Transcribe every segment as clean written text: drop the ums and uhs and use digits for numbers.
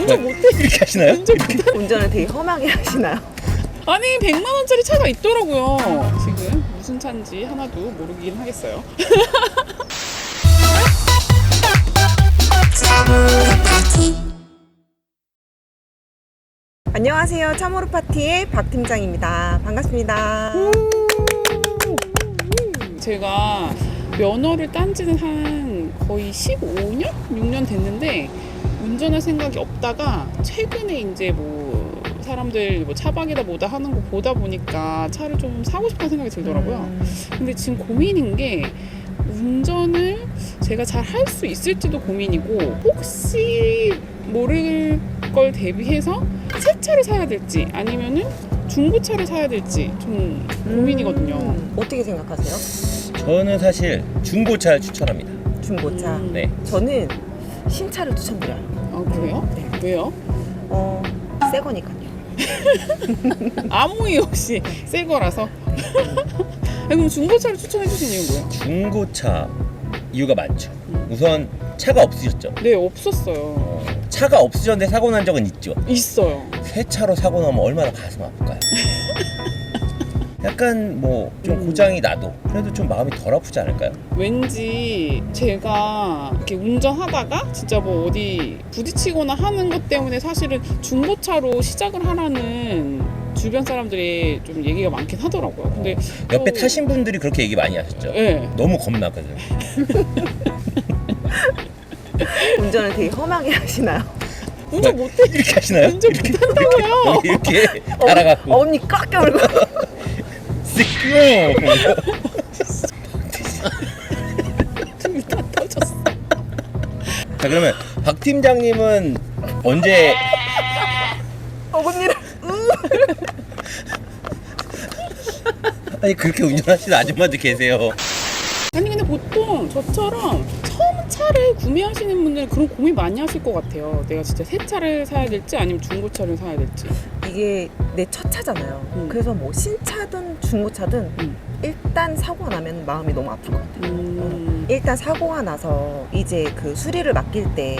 운전 못해. 이렇게 하시나요? 운전을 되게 험하게 하시나요? 아니 100만 원짜리 차가 있더라고요. 지금 무슨 차인지 하나도 모르긴 하겠어요. 안녕하세요. 참호루 파티의 박 팀장입니다. 반갑습니다. 제가 면허를 딴 지는 한 거의 15년? 6년 됐는데 운전할 생각이 없다가 최근에 이제 뭐 사람들 뭐 차박이다 뭐다 하는 거 보다 보니까 차를 좀 사고 싶다는 생각이 들더라고요. 근데 지금 고민인 게 운전을 제가 잘 할 수 있을지도 고민이고 혹시 모를 걸 대비해서 새 차를 사야 될지 아니면은 중고차를 사야 될지 좀 고민이거든요. 어떻게 생각하세요? 저는 사실 중고차를 추천합니다. 중고차. 네. 저는 신차를 추천드려요. 아 그래요? 네. 왜요? 새 거니까요. 아무 이유 없이 새 거라서. 아니, 그럼 중고차를 추천해 주신 이유는 뭐예요? 중고차 이유가 많죠. 우선 차가 없으셨죠? 네, 없었어요. 차가 없으셨는데 사고 난 적은 있죠. 있어요. 새 차로 사고 나면 얼마나 가슴 아플까요? 약간 뭐 좀 고장이 나도 그래도 좀 마음이 덜 아프지 않을까요? 왠지 제가 이렇게 운전하다가 진짜 뭐 어디 부딪히거나 하는 것 때문에 사실은 중고차로 시작을 하라는 주변 사람들이 좀 얘기가 많긴 하더라고요. 근데 옆에 또- 타신 분들이 그렇게 얘기 많이 하셨죠? 네. 너무 겁나거든. 운전을 되게 험하게 하시나요? 운전 못해. 이렇게 하시나요? 운전 못한다고요. 이렇게 달아갖고 어금니 꽉 깨물고. 쓱 등이 다 터졌어. 자 그러면 박 팀장님은 언제 어금니를. 아니 그렇게 운전하시는 아줌마도 계세요. 아니 근데 보통 저처럼 처음 차를 구매하시는 분들은 그런 고민 많이 하실 것 같아요. 내가 진짜 새 차를 사야 될지 아니면 중고차를 사야 될지. 이게 내 첫 차잖아요. 그래서 뭐 신차든 중고차든 일단 사고가 나면 마음이 너무 아플 것 같아요. 일단 사고가 나서 이제 그 수리를 맡길 때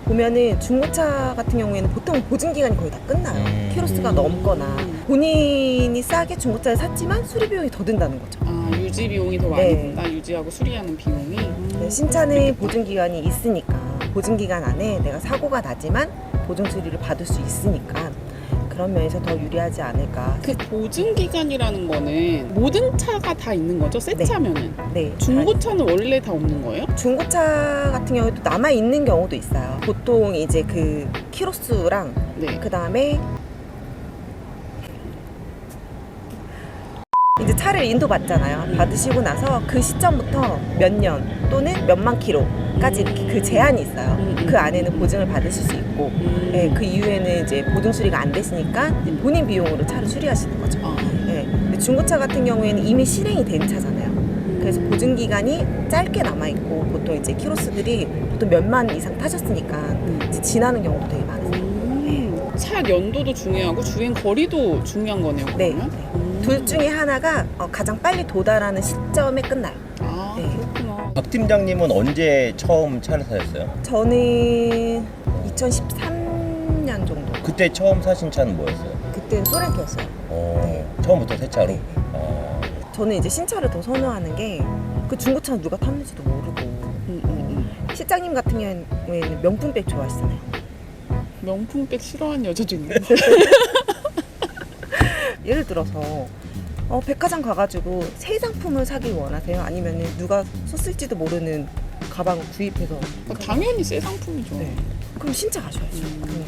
보면은 중고차 같은 경우에는 보통 보증 기간이 거의 다 끝나요. 키로수가 넘거나 본인이 싸게 중고차를 샀지만 수리 비용이 더 든다는 거죠. 아 유지 비용이 더 많이 네. 든다. 유지하고 수리하는 비용이. 네, 신차는 보증 기간이 있으니까 보증 기간 안에 내가 사고가 나지만 보증 수리를 받을 수 있으니까 그런 면에서 더 유리하지 않을까. 그 보증 기간이라는 거는 모든 차가 다 있는 거죠? 새 네. 차면은. 네, 중고차는 원래 다 없는 거예요? 중고차 같은 경우에도 남아 있는 경우도 있어요. 보통 이제 그 키로수랑 네. 그 다음에 이제 차를 인도받잖아요. 받으시고 나서 그 시점부터 몇 년 또는 몇만 킬로까지 이렇게 그 제한이 있어요. 그 안에는 보증을 받으실 수 있고, 네, 그 이후에는 이제 보증 수리가 안 되시니까 이제 본인 비용으로 차를 수리하시는 거죠. 아. 네, 근데 중고차 같은 경우에는 이미 실행이 된 차잖아요. 그래서 보증 기간이 짧게 남아 있고 보통 이제 키로수들이 보통 몇만 이상 타셨으니까 이제 지나는 경우도 되게 많으세요. 차 연도도 중요하고 주행 거리도 중요한 거네요. 네. 그러면? 둘 중에 하나가 가장 빨리 도달하는 시점에 끝나요. 아 네. 그렇구나. 박 팀장님은 언제 처음 차를 사셨어요? 저는 2013년 정도. 그때 처음 사신 차는 뭐였어요? 그때는 소렌토였어요. 처음부터 새 차로? 네. 저는 이제 신차를 더 선호하는 게 그 중고차는 누가 탔는지도 모르고 실장님 같은 경우에는 명품백 좋아하시잖아요. 명품백 싫어하는 여자도 있네. 예를 들어서 백화점 가가지고 새 상품을 사길 원하세요? 아니면 누가 썼을지도 모르는 가방을 구입해서 당연히 새 상품이죠. 네. 그럼 신차 가셔야죠.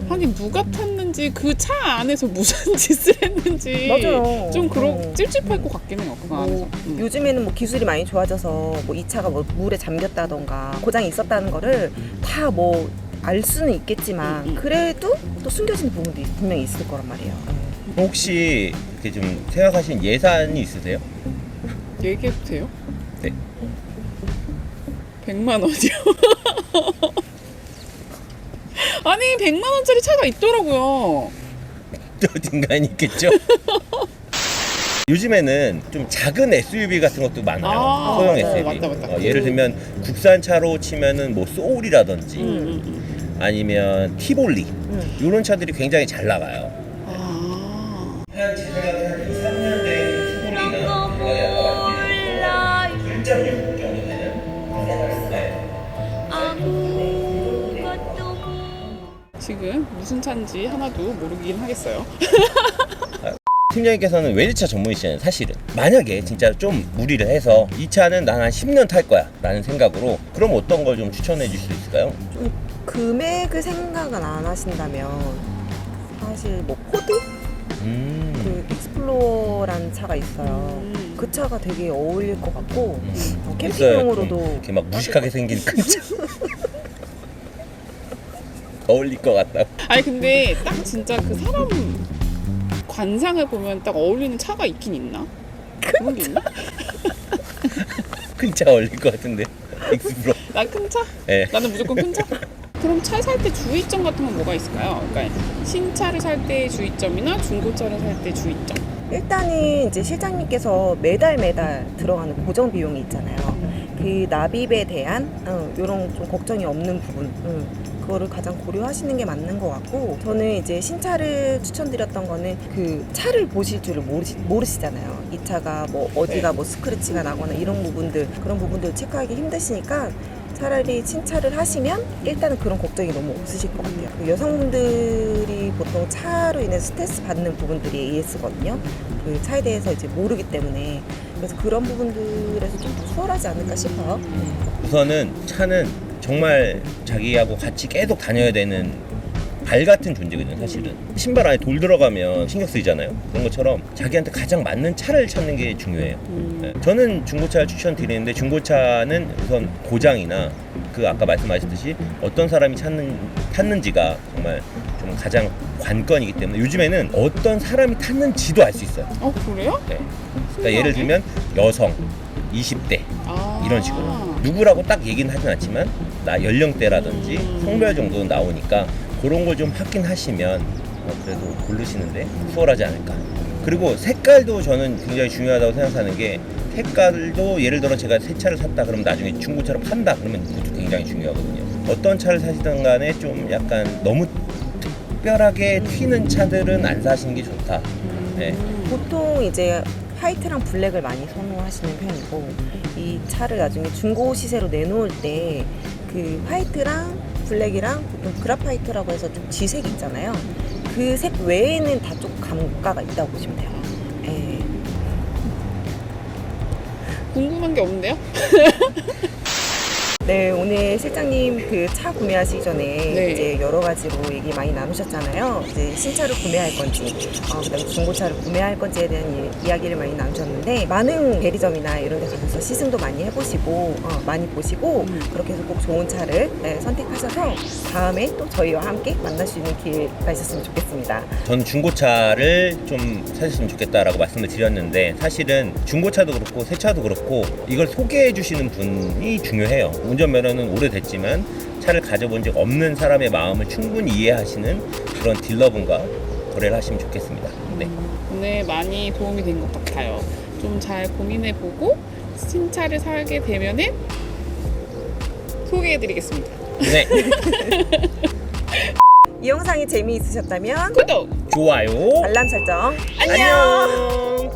하긴 누가 탔는지 그 차 안에서 무슨 짓을 했는지 맞아요. 좀 찝찝할 것 같긴 해요. 그 안에서. 요즘에는 뭐 기술이 많이 좋아져서 뭐 이 차가 뭐 물에 잠겼다던가 고장이 있었다는 거를 다 뭐 알 수는 있겠지만 그래도 또 숨겨진 부분도 분명히 있을 거란 말이에요. 혹시 이렇게 좀 생각하신 예산이 있으세요? 얘기해도 돼요? 네. 100만 원이요. 아니 100만 원짜리 차가 있더라고요. 어딘가에 있겠죠? 요즘에는 좀 작은 SUV 같은 것도 많아요. 소형 맞아요. SUV. 맞다. 예를 들면 국산차로 치면은 뭐 소울이라든지 아니면 티볼리 이런 차들이 굉장히 잘 나가요. 아, 한 제 생각에 한 2, 3년 된 티볼리는 제가 1.6 정도 되는 지금 무슨 차인지 하나도 모르긴 하겠어요. 팀장님께서는 외제차 전문이시잖아요. 사실은 만약에 진짜 좀 무리를 해서 이 차는 난 한 10년 탈 거야 라는 생각으로 그럼 어떤 걸 좀 추천해 주실 수 있을까요? 좀 금액을 생각은 안 하신다면 사실 뭐 포드? 그 익스플로어라는 차가 있어요. 그 차가 되게 어울릴 것 같고 캠핑용으로도 이렇게 막 무식하게 생긴 큰 차. 어울릴 것 같다. 아니 근데 딱 진짜 그 사람 관상을 보면 딱 어울리는 차가 있긴 있나? 그런 게 있나? 큰 차 어울릴 것 같은데. 익스플로. 난 큰 차? 네. 나는 무조건 큰 차? 그럼 차 살 때 주의점 같은 건 뭐가 있을까요? 그러니까 신차를 살 때의 주의점이나 중고차를 살 때 주의점. 일단은 이제 실장님께서 매달 들어가는 고정 비용이 있잖아요. 그 납입에 대한 이런 좀 걱정이 없는 부분, 그거를 가장 고려하시는 게 맞는 것 같고, 저는 이제 신차를 추천드렸던 거는 그 차를 보실 줄을 모르시잖아요. 이 차가 뭐 어디가 뭐 스크래치가 나거나 이런 부분들, 그런 부분들 체크하기 힘드시니까 차라리 신차를 하시면 일단은 그런 걱정이 너무 없으실 것 같아요. 그 여성분들이 보통 차로 인해 스트레스 받는 부분들이 AS거든요. 그 차에 대해서 이제 모르기 때문에. 그래서 그런 부분들에서 좀 더 수월하지 않을까 싶어요. 우선은 차는 정말 자기하고 같이 계속 다녀야 되는 발 같은 존재거든요. 사실은 신발 안에 돌 들어가면 신경 쓰이잖아요. 그런 것처럼 자기한테 가장 맞는 차를 찾는 게 중요해요. 네. 저는 중고차를 추천드리는데 중고차는 우선 고장이나 그 아까 말씀하셨듯이 어떤 사람이 탔는지가 정말 좀 가장 관건이기 때문에 요즘에는 어떤 사람이 탔는지도 알 수 있어요. 그래요? 네. 그러니까 예를 들면 여성 20대 이런 식으로 누구라고 딱 얘기는 하진 않지만 나 연령대라든지 성별 정도는 나오니까 그런 걸 좀 확인하시면 그래도 고르시는데 수월하지 않을까. 그리고 색깔도 저는 굉장히 중요하다고 생각하는 게 색깔도 예를 들어 제가 새 차를 샀다 그러면 나중에 중고차로 판다 그러면 그것도 굉장히 중요하거든요. 어떤 차를 사시든 간에 좀 약간 너무 특별하게 튀는 차들은 안 사시는 게 좋다. 네. 보통 이제 화이트랑 블랙을 많이 선호하시는 편이고, 이 차를 나중에 중고 시세로 내놓을 때 그 화이트랑 블랙이랑 보통 그라파이트라고 해서 좀 지색 있잖아요. 그 색 외에는 다 좀 감가가 있다고 보시면 돼요. 예. 궁금한 게 없는데요? 네, 오늘 실장님 그 차 구매하시기 전에 네. 이제 여러 가지로 얘기 많이 나누셨잖아요. 이제 신차를 구매할 건지, 그다음에 중고차를 구매할 건지에 대한 이야기를 많이 나누셨는데, 많은 대리점이나 이런 데 가셔서 시승도 많이 해보시고, 많이 보시고, 그렇게 해서 꼭 좋은 차를 선택하셔서 다음에 또 저희와 함께 만날 수 있는 기회가 있었으면 좋겠습니다. 저는 중고차를 좀 사셨으면 좋겠다라고 말씀을 드렸는데 사실은 중고차도 그렇고 새 차도 그렇고 이걸 소개해 주시는 분이 중요해요. 운전면허는 오래됐지만 차를 가져본 적 없는 사람의 마음을 충분히 이해하시는 그런 딜러분과 거래를 하시면 좋겠습니다. 네. 오늘 많이 도움이 된 것 같아요. 좀 잘 고민해보고 신차를 사게 되면은 소개해드리겠습니다. 네. 이 영상이 재미있으셨다면 구독! 좋아요. 알람 설정. 안녕.